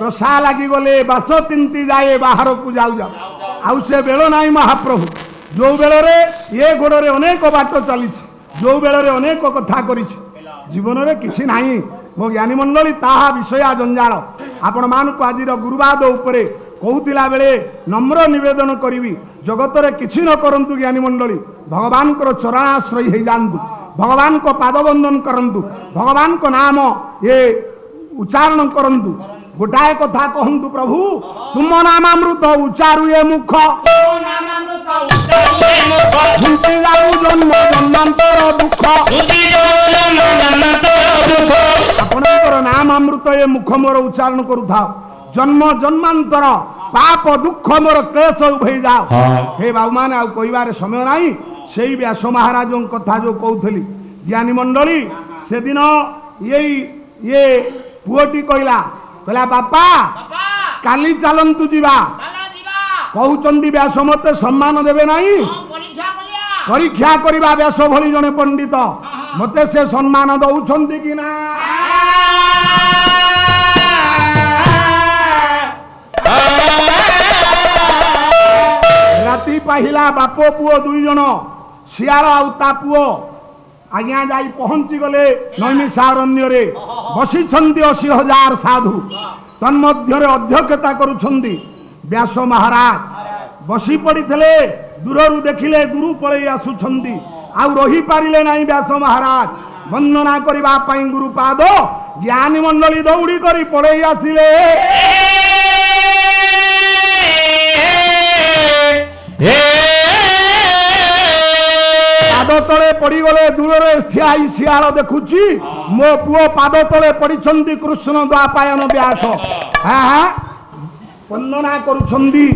प्रसा लगी गले बास तिंती जाए बाहर को जाऊ जाऊ आउ से बेल ना महाप्रभु जो बेल ये गोड़े अनेक बाट चली जो बेल अनेक कथा कर जीवन में किसी ना मो ज्ञानी मंडली ताहा विषय जंजाल आपण मानक आज गुरुवाद उपरे कहूला बेले नम्र निवेदन करी जगत रे किसी न करंतु ज्ञानी मंडली भगवान को चरणाश्रय हो जातु भगवान को पादबंधन करंतु भगवान को नाम ये उच्चारण करंतु गोटाए कथा कहतु प्रभु तुम नाम अमृत उच्चारु ये मुख जन्म जन्मांतर दुख आपणकर नाम अमृत ये मुख मोर उच्चारण करुथा जन्म जन्मांतर पाप दुख मोर क्लेश उभई जाओ हे बाबू मैंने आबार समय ना से व्यास महाराज कथा जो कहली ज्ञानी मंडली से दिन ये पुओटी कहला बापा काली चलतु जीवा कहते व्यास मत सम्मान देवे नहीं परीक्षा करवा व्यास भली जने पंडित मते से सम्मान दौरान कि ना राति पाहिला बाप पुओ दुई जन सियाल आ पुओ आज्ञा जाई पहुंची गले नैमिषारण्य रे बसी 80,000 साधु तन्मध्य अध्यक्षता करुछंदी व्यास महाराज बसी पड़ी थे दूर देखिले गुरु पलि आसुछंदी आउ रही पारिले नहीं व्यास महाराज वंदना करबा पई गुरु पाद ज्ञानी मंडली दौड़ी करी पलि आसिले पाद तले पड़ी गले दूर ठियाई सियाल देखुची मो पुओ पाद तले पड़ी कृष्ण द्वापायन व्यास हाँ हाँ वंदना करुछंदी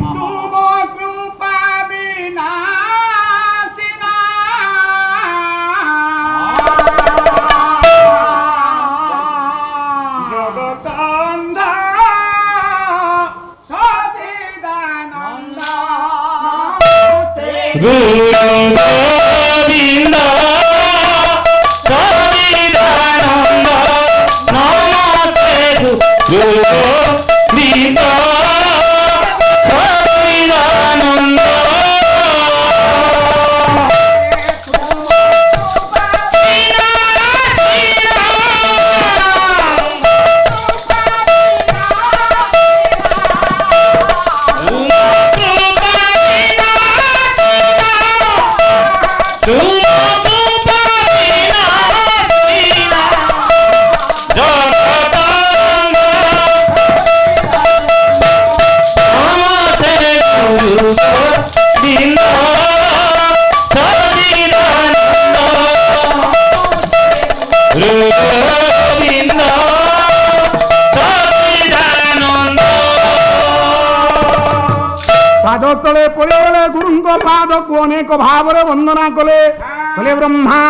पाद तले पड़गले गुरु पाद को अनेक भाव वंदना कले कले ब्रह्मा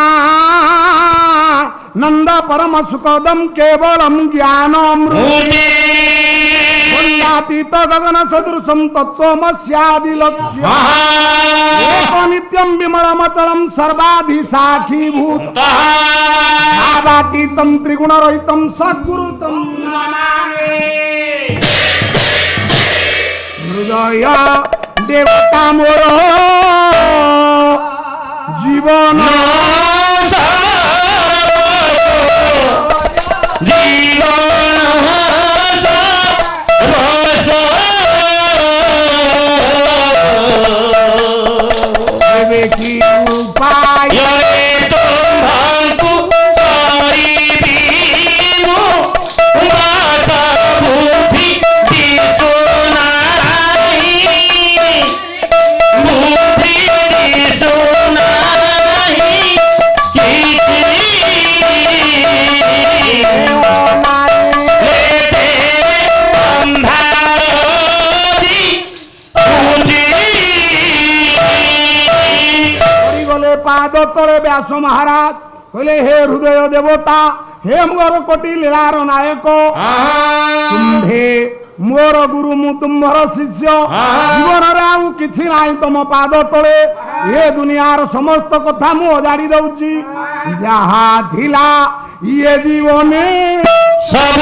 नंद परम सुखदम केवलम ज्ञानामृतीत गगन सदृशम तत्वमस्यादि लक्ष्यम नित्यम विमलमचलम सर्वाधि साखी भूतातीतम त्रिगुण रहितम सद्गुरुतम हृदय देवता मोर जीवन उपाय पाद तले व्यास महाराज कहले हे हृदय देवता हे मोर कोटि लीलार नायक तुम्भे मोर गुरु मु तुम्हार शिष्य जीवन आउ किछि नाही तुम पाद तले ये दुनियार समस्त कथा मु अजाड़ी दउची जहा थिला ये जीवने सब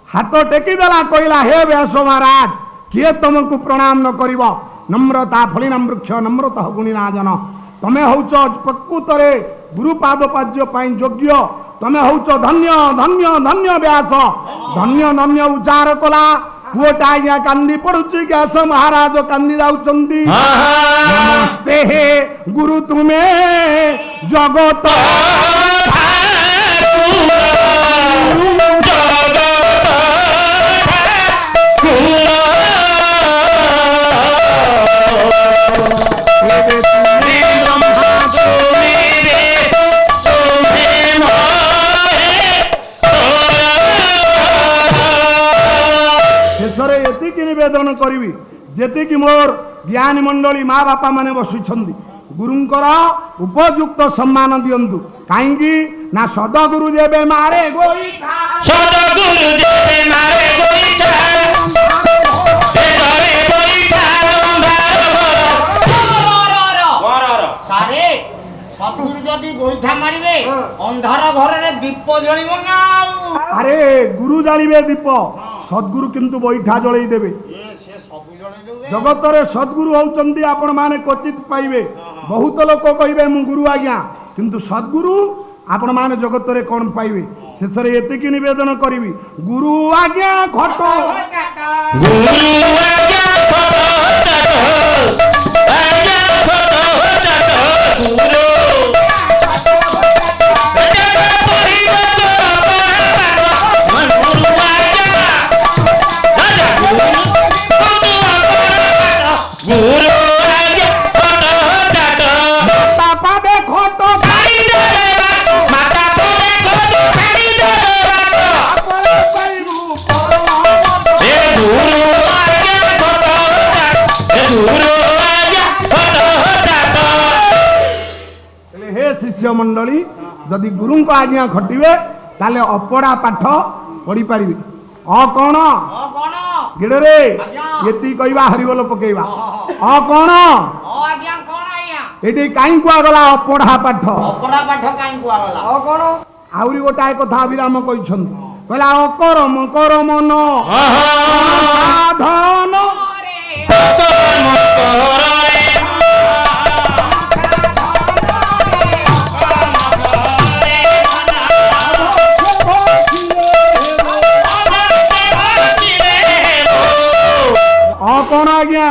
हाथ टेकीदेला कहला हे व्यास महाराज किए तुमको प्रणाम न कर नम्रता फलिना वृक्ष नम्रता गुणीनाजन तमें हौच प्रकृत गुरुपाद पाज्य योग्य तमें हौच धन्य धन्य धन्य व्यास धन्य धन्य उच्चार कला पुओटा आज्ञा कांदी पड़ुची व्यास महाराज कांदी जाउचंदी नमस्ते हे गुरु तुम्हें जगत शेषरे एतिकी निवेदन करी जेतिकी मोर ज्ञानी मंडली माँ बापा माने बसुछंदी गुरुंकर उपयुक्त सम्मान दियंतु काहेकि ना सदगुरु जेबे मारे गोईठा सदगुरु जेबे मारे गोईठा ए घरे गोईठा सारे सदगुरु जदि गोईठा मारिबे अंधार घरे दीप जलिबो ना अरे गुरु जानिबे दीप सद्गुरु किंतु बैठा जलई देबे जगत रे सद्गुरु होउचंदी आपण माने क्वचित पाइबे बहुत लोक कहिबे मु गुरु आज्ञा किंतु सद्गुरु आपण माने जगत रे कोन पाइबे शेषरे एतिकी निवेदन करिवि गुरु आज्ञा खटो गुरु आज्ञा खटो आज्ञा खटो गुरु शिष्य मंडली जदि गुरु को आज्ञा खटिबे ताले अपड़ा पाठ पढ़ी पारिबे कौन गिड़े रे ये कहवा हरिबोल पकेबा कौन ये कहीं कुआगला अपढ़ा पाठ आहरी गोटाए कथा अभिराम कहला अकरम कर मन साधन कौन आज्ञा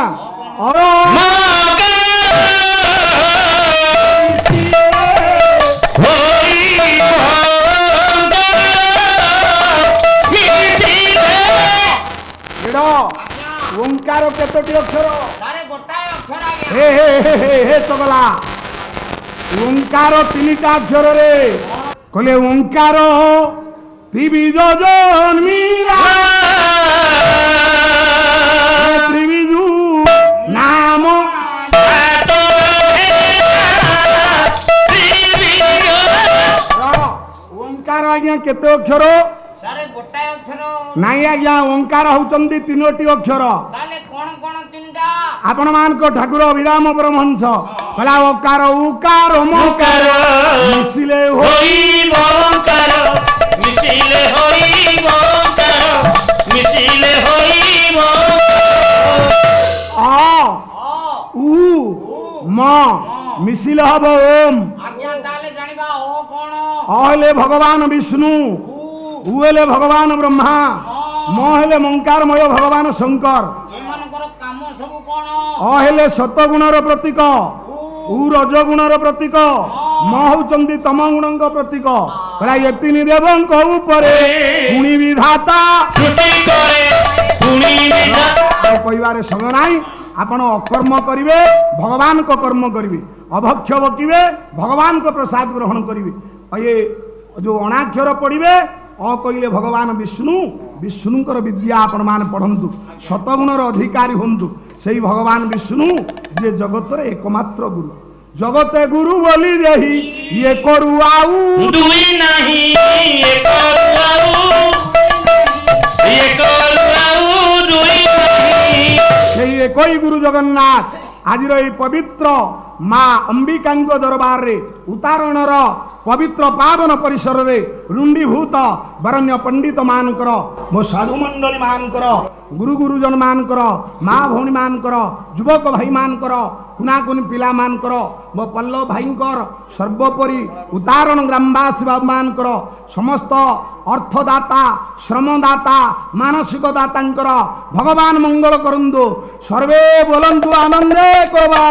ओंकार केतोटी अक्षर हे हे हे हे हे चगला ओंकार तीनटा अक्षर रे कहले ओंकार त्रिविध जन्मीरा त्रिविधु नाम ओंकार आज्ञा केते अक्षर नाई आज्ञा ओंकार होचंदी तीनोटी अक्षर आपण मान को ठाकुर अभिराम परमहंस कहला ओकार उकार मकार मिसिले होई ओंकार मिसिले होई ओंकार मिसिले होई उ म मिसिले हब ओम अहले भगवान विष्णु उ हेले भगवान ब्रह्मा म हेले मंकारमय भगवान शंकर अहेले सतगुणर प्रतीक उ रजगुणर प्रतीक म होचंदी तम गुणक प्रतीक कहला ये तीन देवंक ऊपरे गुणी विधाता छुटी करे गुणी विधाता कहबारे संग नाही आपण अकर्म करिवे भगवान को कर्म करिवे अभक्ष्य बकिवे भगवान को प्रसाद ग्रहण करिवे ये जो अणाक्षर पढ़िवे अ कहले भगवान विष्णु विष्णुकर विद्या आपण मान पढ़ंतु सतगुणर अधिकारी होंतु सेही भगवान विष्णु जे जगत रे एकमात्र गुरु जगते गुरु बोली रही ये करू आऊ दुई नहीं ये करू आऊ दुई नहीं सेही एकई गुरु जगन्नाथ ଆଜିର ଏହି ପବିତ୍ର ମା ଅମ୍ବିକାଙ୍କ ଦରବାରରେ ଉତାରଣର ପବିତ୍ର ପାବନ ପରିସରରେ ରୁଣ୍ଡୀଭୂତ ବରଣ୍ୟ ପଣ୍ଡିତ ମାନଙ୍କର ମୋ ସାଧୁମଣ୍ଡଳୀ ମାନଙ୍କର ଗୁରୁ ଗୁରୁଜନ ମାନଙ୍କର ମା ଭଉଣୀ ମାନଙ୍କର ଯୁବକ ଭାଇମାନଙ୍କର କୁନାକୁନି ପିଲାମାନଙ୍କର ମୋ ପଲ୍ଲବ ଭାଇଙ୍କର ସର୍ବୋପରି ଉତାରଣ ଗ୍ରାମବାସୀ ବାବୁମାନଙ୍କର ସମସ୍ତ ଅର୍ଥଦାତା ଶ୍ରମଦାତା ମାନସିକ ଦାତାଙ୍କର ଭଗବାନ ମଙ୍ଗଳ କରନ୍ତୁ ସର୍ବେ ବୋଲନ୍ତୁ ଆନନ୍ଦେ କବା।